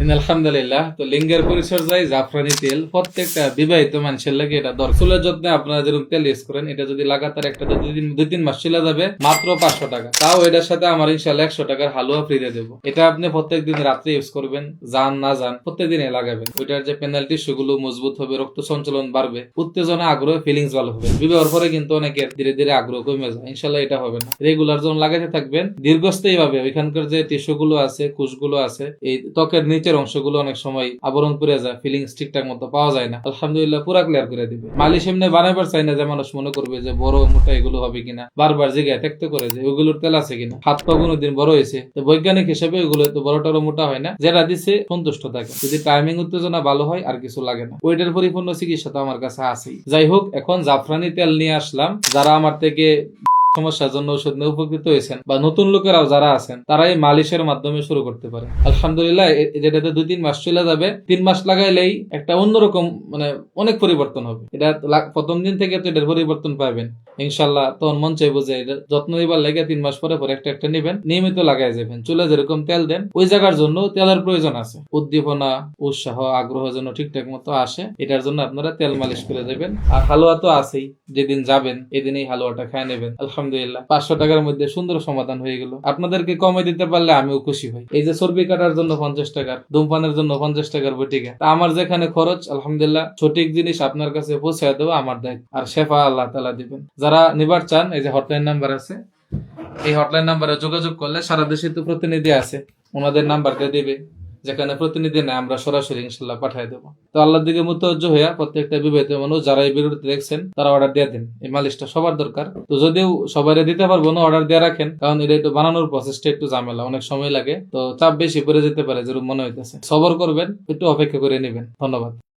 আলহামদুলিল্লাহ। তো লিঙ্গের পরিচর্যায় জাফরানি তেল প্রত্যেকটা বিবাহিত মানুষের লাগে এটা দরকার। চুলের যত্নে আপনারা যেরকম তেল ইউজ করেন, এটা যদি লাগাতার একটা দুই তিন মাস চলে যাবে মাত্র 500 টাকা। তাও এটার সাথে আমার ইনশাল্লাহ 100 টাকার হালুয়া ফ্রি দিয়ে দেবো। এটা আপনি প্রত্যেকদিন রাত্রে ইউজ করবেন, যান না যান প্রত্যেকদিন লাগাবেন। ওইটার যে পেনাল টিস্যুগুলো মজবুত হবে, রক্ত সঞ্চালন বাড়বে, উত্তেজনা, আগ্রহ, ফিলিংস ভালো হবে। বিবাহের পরে কিন্তু অনেকের ধীরে ধীরে আগ্রহ কমে যায়। ইনশাল্লাহ এটা হবে না। রেগুলার যখন লাগাতে থাকবেন দীর্ঘস্থায়ী ভাবে ওইখানকার যে টিস্যুগুলো আছে, কোষগুলো আছে, এই ত্বকের নিচের অংশগুলো অনেক সময় আবরণ করে যায়, ফিলিংস ঠিকঠাক মতো পাওয়া যায় না। আলহামদুলিল্লাহ পুরা ক্লিয়ার করে দিবে। মালিশ এমনি বানাবার চাই না যে মানুষ মনে করবে যে বড় মোটা এগুলো হবে কিনা, বারবার জিগায় থাকতে করে যে ওগুলোর তেল আছে কিনা, হাত পা কোনোদিন বড় হয়েছে। তো বৈজ্ঞানিক হিসেবে ওগুলো তো বড়টারও মোটা হয় না, যেটা দিচ্ছে সন্তুষ্ট থাকে। যদি টাইমিং উত্তেজনা ভালো হয় আর কিছু লাগে না। ওইটার পরিপূর্ণ চিকিৎসা তো আমার কাছে আছেই। যাই হোক, এখন জাফরানি তেল নিয়ে আসলাম। যারা আমার থেকে সমস্যার জন্য ওষুধ নিয়ে উপকৃত হয়েছেন বা নতুন লোকেরাও যারা আছেন, তারা এই মালিশের মাধ্যমে শুরু করতে পারে। আলহামদুলিল্লাহ যেটাতে 2-3 মাস চলে যাবে। 3 মাস লাগাইলেই একটা অন্যরকম মানে অনেক পরিবর্তন হবে। এটা প্রথম দিন থেকে তো এটার পরিবর্তন পাবেন ইনশাল্লাহ। তখন মন চাইবো যে এটা যত্ন নিবার লেগে 3 মাস পরে পরে একটা একটা নিবেন, নিয়মিত লাগাই যাবেন। চুলে যেরকম তেল দেন ওই জায়গার জন্য তেলের প্রয়োজন আছে। উদ্দীপনা, উৎসাহ, আগ্রহ যেন ঠিকঠাক মতো আসে, এটার জন্য আপনারা তেল মালিশ করে দেবেন। আর হালুয়া তো আছেই, যেদিন যাবেন এদিনই হালুয়াটা খায় নেবেন। আলহামদুলিল্লাহ 500 টাকার মধ্যে সুন্দর সমাধান হয়ে গেল। আপনাদেরকে কমে দিতে পারলে আমিও খুশি হই। এই যে চর্বি কাটার জন্য 50 টাকার, ধূমপানের জন্য 50 টাকার বটিকা, তা আমার যেখানে খরচ, আলহামদুলিল্লাহ সঠিক জিনিস আপনার কাছে পৌঁছায় দেবো আমার দায়িত্ব। আর শেফা আল্লাহ তাআলা দিবেন। যারা নিবার চান, এই যে হটলাইন নাম্বার আছে, এই হটলাইন নাম্বারে যোগাযোগ করলে সারা দেশে তো প্রতিনিধি আছে, ওনাদের নাম্বার দিয়ে দিবে। যেখানে প্রতিনিধি নেই আমরা সরাসরি ইনশাল্লাহ পাঠিয়ে দেবো। তো আল্লাহর দিকে মুতওয়াজ্জহ হইয়া প্রত্যেকটা বিবাহিত মানুষ যারা এই ভিডিওটি দেখছেন তারা অর্ডার দিয়ে দিন। এই মালিশটা সবার দরকার। তো যদিও সবাই দিতে পারবো না, অর্ডার দিয়ে রাখেন, কারণ এটা একটু বানানোর প্রসেসটা একটু ঝামেলা, অনেক সময় লাগে। তো চাপ বেশি পড়ে যেতে পারে যেরকম মনে হইতেছে। সবর করবেন, একটু অপেক্ষা করে নেবেন। ধন্যবাদ।